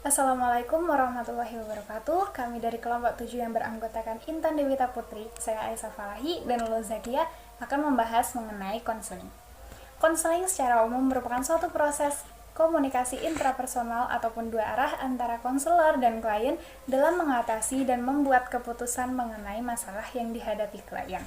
Assalamualaikum warahmatullahi wabarakatuh. Kami dari kelompok 7 yang beranggotakan Intan Dewita Putri, saya Aisyah Falahi dan Lulu Zakia akan membahas mengenai konseling. Konseling secara umum merupakan suatu proses komunikasi intrapersonal ataupun dua arah antara konselor dan klien dalam mengatasi dan membuat keputusan mengenai masalah yang dihadapi klien.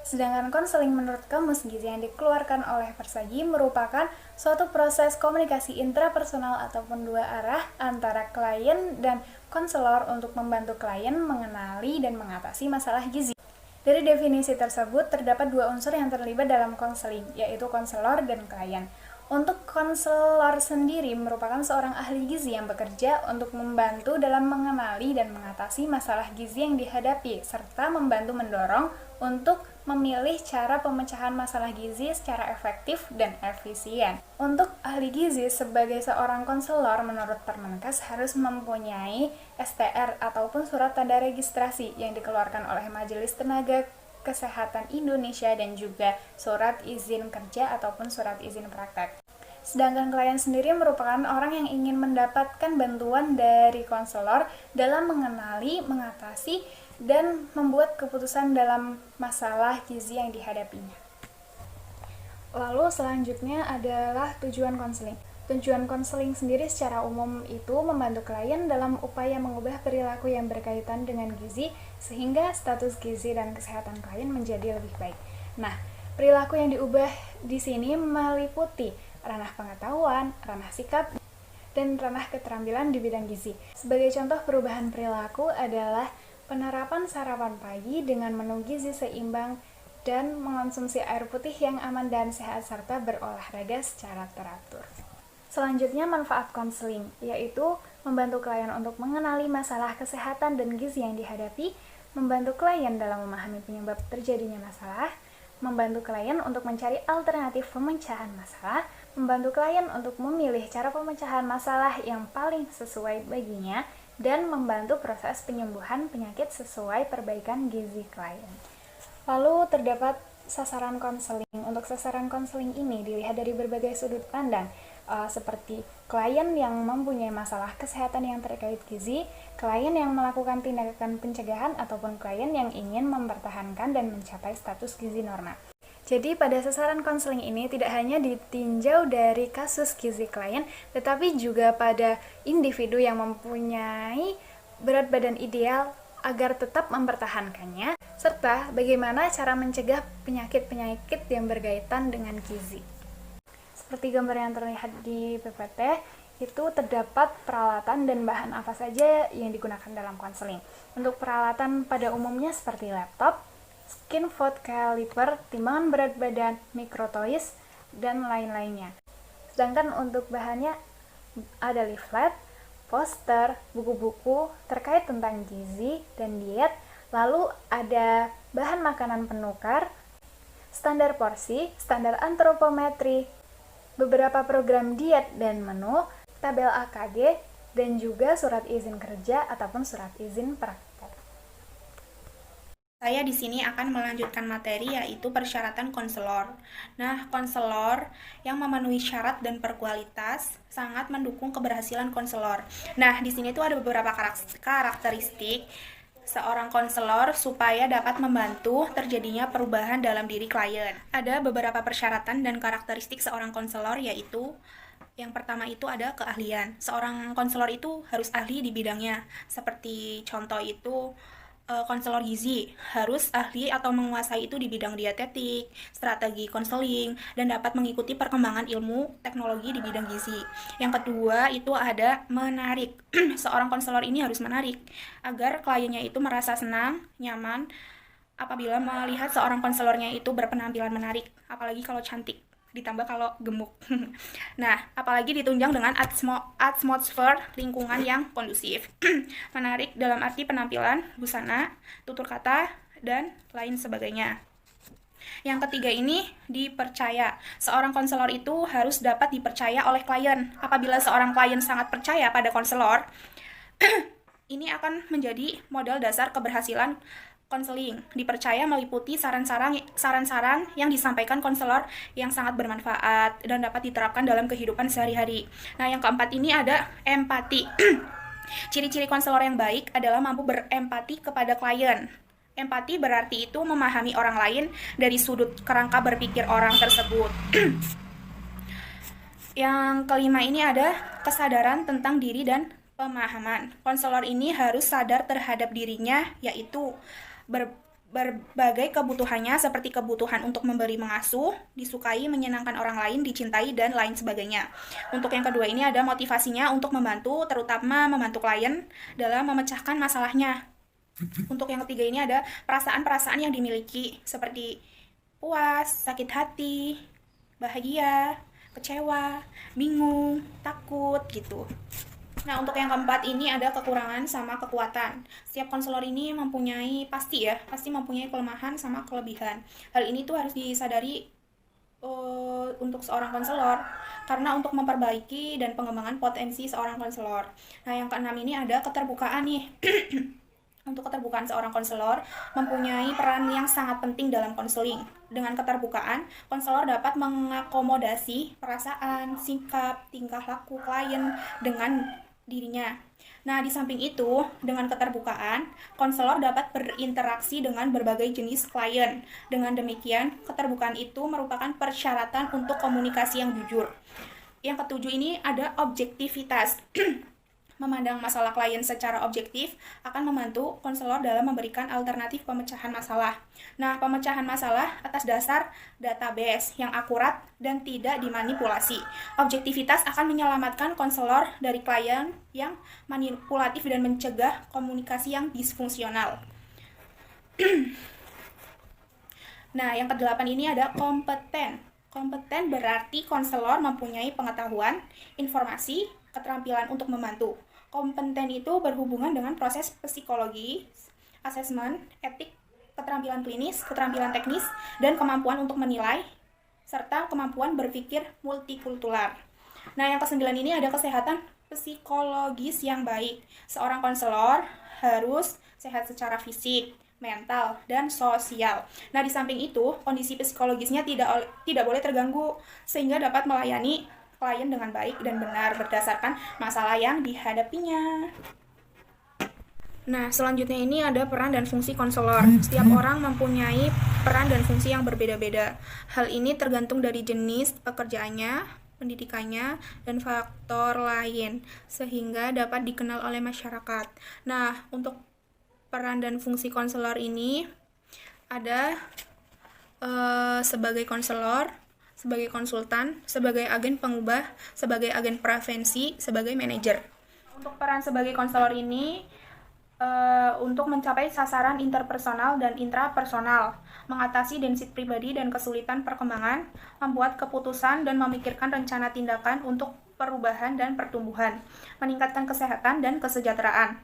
Sedangkan konseling menurut Kamus Gizi yang dikeluarkan oleh Persagi merupakan suatu proses komunikasi intrapersonal ataupun dua arah antara klien dan konselor untuk membantu klien mengenali dan mengatasi masalah gizi. Dari definisi tersebut, terdapat dua unsur yang terlibat dalam konseling, yaitu konselor dan klien. Untuk konselor sendiri merupakan seorang ahli gizi yang bekerja untuk membantu dalam mengenali dan mengatasi masalah gizi yang dihadapi, serta membantu mendorong untuk memilih cara pemecahan masalah gizi secara efektif dan efisien. Untuk ahli gizi sebagai seorang konselor menurut Permenkes harus mempunyai STR ataupun surat tanda registrasi yang dikeluarkan oleh Majelis Tenaga Kesehatan Indonesia dan juga surat izin kerja ataupun surat izin praktek. Sedangkan klien sendiri merupakan orang yang ingin mendapatkan bantuan dari konselor dalam mengenali, mengatasi, dan membuat keputusan dalam masalah gizi yang dihadapinya. Lalu selanjutnya adalah tujuan konseling. Tujuan konseling sendiri secara umum itu membantu klien dalam upaya mengubah perilaku yang berkaitan dengan gizi sehingga status gizi dan kesehatan klien menjadi lebih baik. Nah, perilaku yang diubah di sini meliputi ranah pengetahuan, ranah sikap, dan ranah keterampilan di bidang gizi. Sebagai contoh perubahan perilaku adalah penerapan sarapan pagi dengan menu gizi seimbang dan mengonsumsi air putih yang aman dan sehat serta berolahraga secara teratur. Selanjutnya manfaat konseling, yaitu membantu klien untuk mengenali masalah kesehatan dan gizi yang dihadapi, membantu klien dalam memahami penyebab terjadinya masalah, membantu klien untuk mencari alternatif pemecahan masalah, membantu klien untuk memilih cara pemecahan masalah yang paling sesuai baginya, dan membantu proses penyembuhan penyakit sesuai perbaikan gizi klien. Lalu terdapat sasaran konseling. Untuk sasaran konseling ini dilihat dari berbagai sudut pandang, seperti klien yang mempunyai masalah kesehatan yang terkait gizi, klien yang melakukan tindakan pencegahan, ataupun klien yang ingin mempertahankan dan mencapai status gizi normal. Jadi pada sasaran konseling ini tidak hanya ditinjau dari kasus gizi klien, tetapi juga pada individu yang mempunyai berat badan ideal agar tetap mempertahankannya, serta bagaimana cara mencegah penyakit-penyakit yang berkaitan dengan gizi. Seperti gambar yang terlihat di PPT, itu terdapat peralatan dan bahan apa saja yang digunakan dalam konseling. Untuk peralatan pada umumnya seperti laptop, skin fold caliper, timbangan berat badan, microtoys, dan lain-lainnya. Sedangkan untuk bahannya ada leaflet, poster, buku-buku terkait tentang gizi dan diet, lalu ada bahan makanan penukar, standar porsi, standar antropometri, beberapa program diet dan menu, tabel AKG, dan juga surat izin kerja ataupun surat izin praktek. Saya di sini akan melanjutkan materi yaitu persyaratan konselor. Nah, konselor yang memenuhi syarat dan berkualitas sangat mendukung keberhasilan konselor. Nah, di sini tuh ada beberapa karakteristik seorang konselor supaya dapat membantu terjadinya perubahan dalam diri klien. Ada beberapa persyaratan dan karakteristik seorang konselor, yaitu yang pertama itu ada keahlian. Seorang konselor itu harus ahli di bidangnya. Seperti contoh itu konselor gizi harus ahli atau menguasai itu di bidang dietetik, strategi konseling, dan dapat mengikuti perkembangan ilmu teknologi di bidang gizi. Yang kedua itu ada menarik. Seorang konselor ini harus menarik agar kliennya itu merasa senang, nyaman apabila melihat seorang konselornya itu berpenampilan menarik, apalagi kalau cantik, ditambah kalau gemuk. Nah, apalagi ditunjang dengan atmosfer lingkungan yang kondusif. Menarik dalam arti penampilan, busana, tutur kata, dan lain sebagainya. Yang ketiga ini dipercaya. Seorang konselor itu harus dapat dipercaya oleh klien. Apabila seorang klien sangat percaya pada konselor, ini akan menjadi modal dasar keberhasilan konseling dipercaya meliputi saran-saran yang disampaikan konselor yang sangat bermanfaat dan dapat diterapkan dalam kehidupan sehari-hari. Nah, yang keempat ini ada empati. Ciri-ciri konselor yang baik adalah mampu berempati kepada klien. Empati berarti itu memahami orang lain dari sudut kerangka berpikir orang tersebut. Yang kelima ini ada kesadaran tentang diri dan pemahaman. Konselor ini harus sadar terhadap dirinya, yaitu berbagai kebutuhannya seperti kebutuhan untuk memberi mengasuh, disukai, menyenangkan orang lain, dicintai, dan lain sebagainya. Untuk yang kedua ini ada motivasinya untuk membantu, terutama membantu klien dalam memecahkan masalahnya. Untuk yang ketiga ini ada perasaan-perasaan yang dimiliki seperti puas, sakit hati, bahagia, kecewa, bingung, takut gitu. Nah, untuk yang keempat ini ada kekurangan sama kekuatan. Setiap konselor ini pasti mempunyai kelemahan sama kelebihan. Hal ini tuh harus disadari untuk seorang konselor karena untuk memperbaiki dan pengembangan potensi seorang konselor. Nah, yang keenam ini ada keterbukaan nih. Untuk keterbukaan seorang konselor mempunyai peran yang sangat penting dalam konseling. Dengan keterbukaan, konselor dapat mengakomodasi perasaan, sikap, tingkah laku klien dengan dirinya. Nah, di samping itu, dengan keterbukaan, konselor dapat berinteraksi dengan berbagai jenis klien. Dengan demikian, keterbukaan itu merupakan persyaratan untuk komunikasi yang jujur. Yang ketujuh ini ada objektivitas. Memandang masalah klien secara objektif akan membantu konselor dalam memberikan alternatif pemecahan masalah. Nah, pemecahan masalah atas dasar database yang akurat dan tidak dimanipulasi. Objektivitas akan menyelamatkan konselor dari klien yang manipulatif dan mencegah komunikasi yang disfungsional. Nah, yang kedelapan ini ada kompeten. Kompeten berarti konselor mempunyai pengetahuan, informasi, keterampilan untuk membantu. Kompeten itu berhubungan dengan proses psikologi, asesmen, etik, keterampilan klinis, keterampilan teknis, dan kemampuan untuk menilai, serta kemampuan berpikir multikultural. Nah, yang kesembilan ini ada kesehatan psikologis yang baik. Seorang konselor harus sehat secara fisik, mental, dan sosial. Nah, di samping itu, kondisi psikologisnya tidak boleh terganggu, sehingga dapat melayani klien dengan baik dan benar berdasarkan masalah yang dihadapinya. Nah, selanjutnya ini ada peran dan fungsi konselor. Setiap orang mempunyai peran dan fungsi yang berbeda-beda. Hal ini tergantung dari jenis pekerjaannya, pendidikannya, dan faktor lain, sehingga dapat dikenal oleh masyarakat. Nah, untuk peran dan fungsi konselor ini ada sebagai konselor, sebagai konsultan, sebagai agen pengubah, sebagai agen prevensi, sebagai manajer. Untuk peran sebagai konselor ini untuk mencapai sasaran interpersonal dan intrapersonal, mengatasi defisit pribadi dan kesulitan perkembangan, membuat keputusan dan memikirkan rencana tindakan untuk perubahan dan pertumbuhan, meningkatkan kesehatan dan kesejahteraan.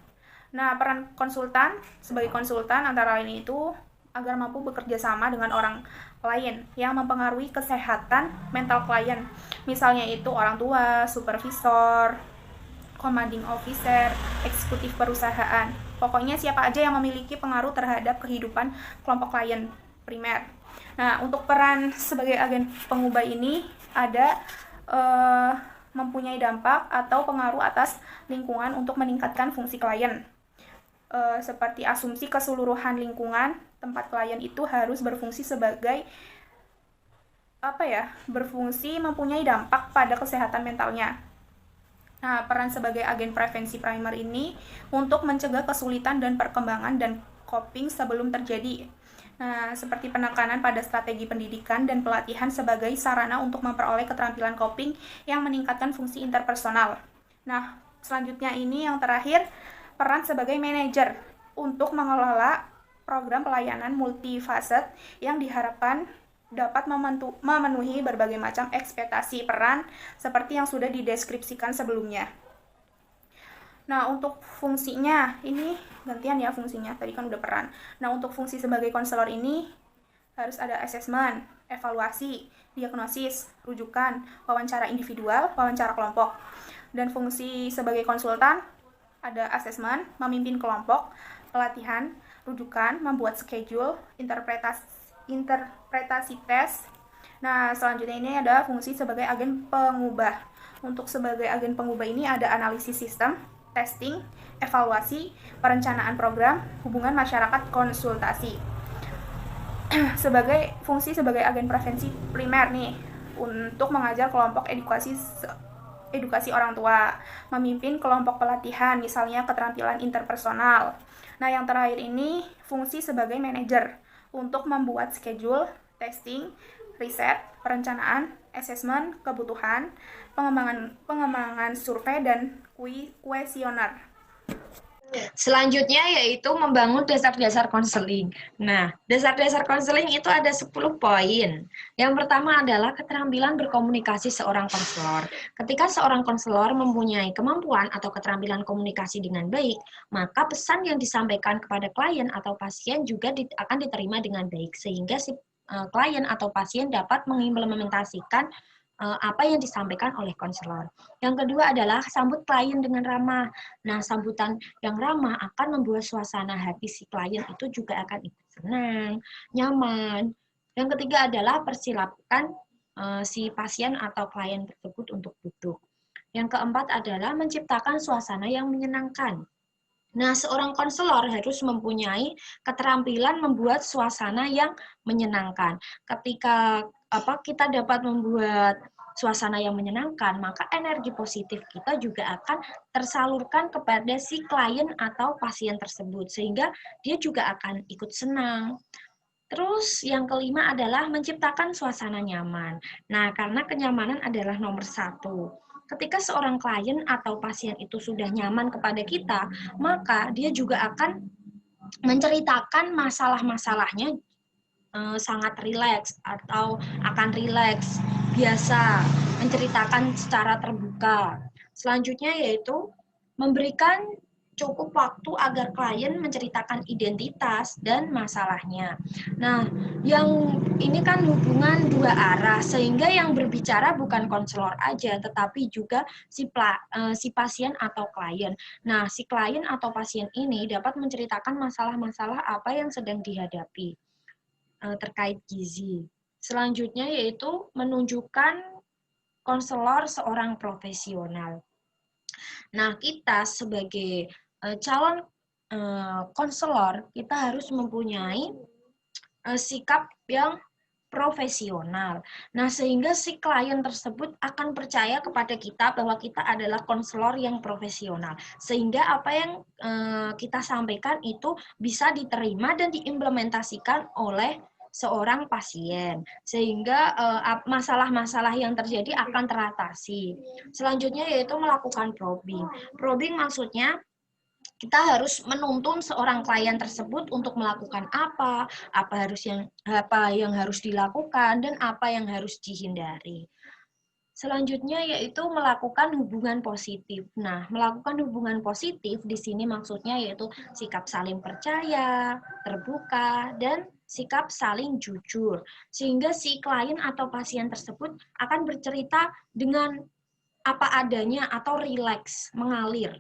Nah, peran konsultan sebagai konsultan antara lain itu agar mampu bekerja sama dengan orang lain yang mempengaruhi kesehatan mental klien. Misalnya itu orang tua, supervisor, commanding officer, eksekutif perusahaan. Pokoknya siapa aja yang memiliki pengaruh terhadap kehidupan kelompok klien primer. Nah, untuk peran sebagai agen pengubah ini ada mempunyai dampak atau pengaruh atas lingkungan untuk meningkatkan fungsi klien. Seperti asumsi keseluruhan lingkungan tempat klien itu harus berfungsi sebagai berfungsi mempunyai dampak pada kesehatan mentalnya. Nah, peran sebagai agen prevensi primer ini untuk mencegah kesulitan dan perkembangan dan coping sebelum terjadi. Nah, seperti penekanan pada strategi pendidikan dan pelatihan sebagai sarana untuk memperoleh keterampilan coping yang meningkatkan fungsi interpersonal. Nah, selanjutnya ini yang terakhir, peran sebagai manajer untuk mengelola program pelayanan multifaset yang diharapkan dapat memenuhi berbagai macam ekspektasi peran seperti yang sudah dideskripsikan sebelumnya. Nah, untuk fungsinya, ini gantian ya fungsinya, tadi kan udah peran. Nah, untuk fungsi sebagai konselor ini harus ada asesmen, evaluasi, diagnosis, rujukan, wawancara individual, wawancara kelompok. Dan fungsi sebagai konsultan ada asesmen, memimpin kelompok, pelatihan, rujukan, membuat schedule, interpretasi tes. Nah, selanjutnya ini ada fungsi sebagai agen pengubah. Untuk sebagai agen pengubah ini ada analisis sistem, testing, evaluasi, perencanaan program, hubungan masyarakat, konsultasi. Sebagai fungsi sebagai agen prevensi primer nih, untuk mengajar kelompok edukasi orang tua, memimpin kelompok pelatihan, misalnya keterampilan interpersonal. Nah, yang terakhir ini fungsi sebagai manajer untuk membuat schedule, testing, riset, perencanaan, asesmen, kebutuhan, pengembangan survei, dan kuesioner. Selanjutnya yaitu membangun dasar-dasar konseling. Nah, dasar-dasar konseling itu ada 10 poin. Yang pertama adalah keterampilan berkomunikasi seorang konselor. Ketika seorang konselor mempunyai kemampuan atau keterampilan komunikasi dengan baik, maka pesan yang disampaikan kepada klien atau pasien juga akan diterima dengan baik, sehingga si klien atau pasien dapat mengimplementasikan apa yang disampaikan oleh konselor. Yang kedua adalah sambut klien dengan ramah. Nah, sambutan yang ramah akan membuat suasana hati si klien itu juga akan ikut senang, nyaman. Yang ketiga adalah persilakan si pasien atau klien tersebut untuk duduk. Yang keempat adalah menciptakan suasana yang menyenangkan. Nah, seorang konselor harus mempunyai keterampilan membuat suasana yang menyenangkan. Ketika kita dapat membuat suasana yang menyenangkan, maka energi positif kita juga akan tersalurkan kepada si klien atau pasien tersebut, sehingga dia juga akan ikut senang. Terus yang kelima adalah menciptakan suasana nyaman. Nah, karena kenyamanan adalah nomor satu. Ketika seorang klien atau pasien itu sudah nyaman kepada kita, maka dia juga akan menceritakan masalah-masalahnya sangat rileks atau akan rileks, biasa, menceritakan secara terbuka. Selanjutnya yaitu memberikan cukup waktu agar klien menceritakan identitas dan masalahnya. Nah, yang ini kan hubungan dua arah, sehingga yang berbicara bukan konselor aja, tetapi juga si pasien atau klien. Nah, si klien atau pasien ini dapat menceritakan masalah-masalah apa yang sedang dihadapi terkait gizi. Selanjutnya yaitu menunjukkan konselor seorang profesional. Nah, kita sebagai calon konselor, kita harus mempunyai sikap yang profesional. Nah, sehingga si klien tersebut akan percaya kepada kita bahwa kita adalah konselor yang profesional. Sehingga apa yang kita sampaikan itu bisa diterima dan diimplementasikan oleh seorang pasien. Sehingga masalah-masalah yang terjadi akan teratasi. Selanjutnya yaitu melakukan probing. Probing maksudnya kita harus menuntun seorang klien tersebut untuk melakukan apa yang harus dilakukan dan apa yang harus dihindari. Selanjutnya yaitu melakukan hubungan positif. Nah, melakukan hubungan positif di sini maksudnya yaitu sikap saling percaya, terbuka, dan sikap saling jujur. Sehingga si klien atau pasien tersebut akan bercerita dengan apa adanya atau rileks, mengalir.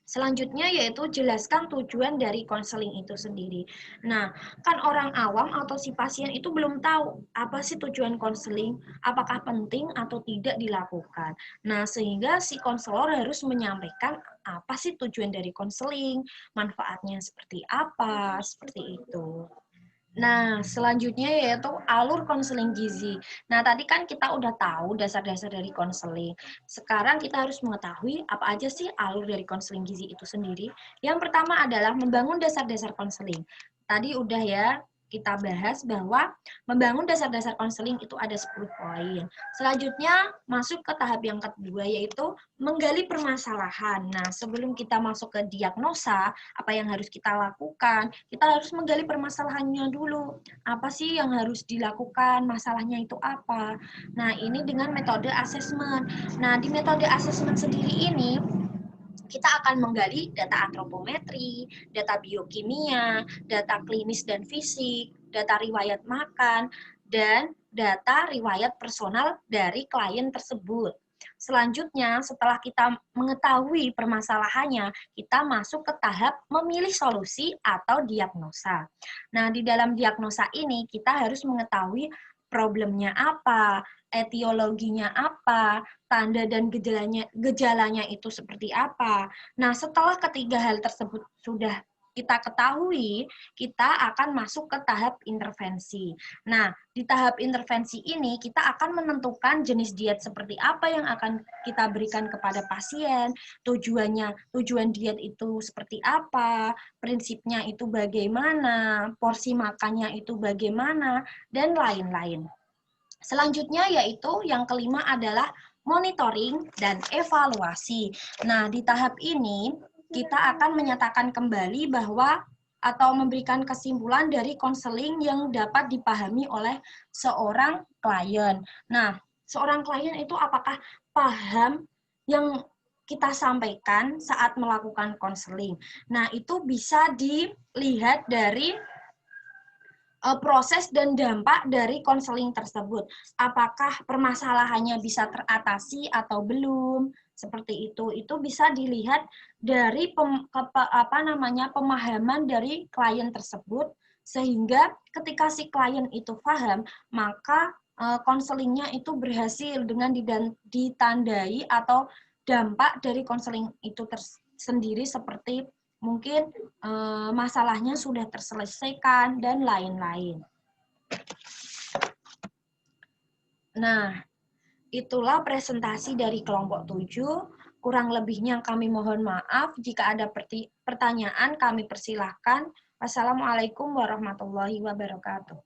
Selanjutnya yaitu jelaskan tujuan dari konseling itu sendiri. Nah, kan orang awam atau si pasien itu belum tahu apa sih tujuan konseling, apakah penting atau tidak dilakukan. Nah, sehingga si konselor harus menyampaikan apa sih tujuan dari konseling, manfaatnya seperti apa, seperti itu. Nah, selanjutnya yaitu alur konseling gizi. Nah, tadi kan kita udah tahu dasar-dasar dari konseling. Sekarang kita harus mengetahui apa aja sih alur dari konseling gizi itu sendiri. Yang pertama adalah membangun dasar-dasar konseling. Tadi udah ya kita bahas bahwa membangun dasar-dasar konseling itu ada 10 poin. Selanjutnya masuk ke tahap yang kedua yaitu menggali permasalahan. Nah, sebelum kita masuk ke diagnosa, apa yang harus kita lakukan, kita harus menggali permasalahannya dulu. Apa sih yang harus dilakukan, masalahnya itu apa. Nah, ini dengan metode asesmen. Nah, di metode asesmen sendiri ini, kita akan menggali data antropometri, data biokimia, data klinis dan fisik, data riwayat makan, dan data riwayat personal dari klien tersebut. selanjutnya setelah kita mengetahui permasalahannya, kita masuk ke tahap memilih solusi atau diagnosa. Nah, di dalam diagnosa ini kita harus mengetahui problemnya apa, etiologinya apa, tanda dan gejalanya itu seperti apa. Nah, setelah ketiga hal tersebut sudah kita ketahui, kita akan masuk ke tahap intervensi. Nah, di tahap intervensi ini kita akan menentukan jenis diet seperti apa yang akan kita berikan kepada pasien, tujuan diet itu seperti apa, prinsipnya itu bagaimana, porsi makannya itu bagaimana, dan lain-lain. Selanjutnya yaitu yang kelima adalah monitoring dan evaluasi. Nah, di tahap ini kita akan menyatakan kembali bahwa atau memberikan kesimpulan dari konseling yang dapat dipahami oleh seorang klien. Nah, seorang klien itu apakah paham yang kita sampaikan saat melakukan konseling. Nah, itu bisa dilihat dari proses dan dampak dari konseling tersebut. Apakah permasalahannya bisa teratasi atau belum? Seperti itu. Itu bisa dilihat dari pemahaman dari klien tersebut, sehingga ketika si klien itu paham, maka konselingnya itu berhasil dengan ditandai atau dampak dari konseling itu sendiri seperti mungkin masalahnya sudah terselesaikan dan lain-lain. Nah, itulah presentasi dari kelompok 7. Kurang lebihnya kami mohon maaf. Jika ada pertanyaan kami persilahkan. Wassalamualaikum warahmatullahi wabarakatuh.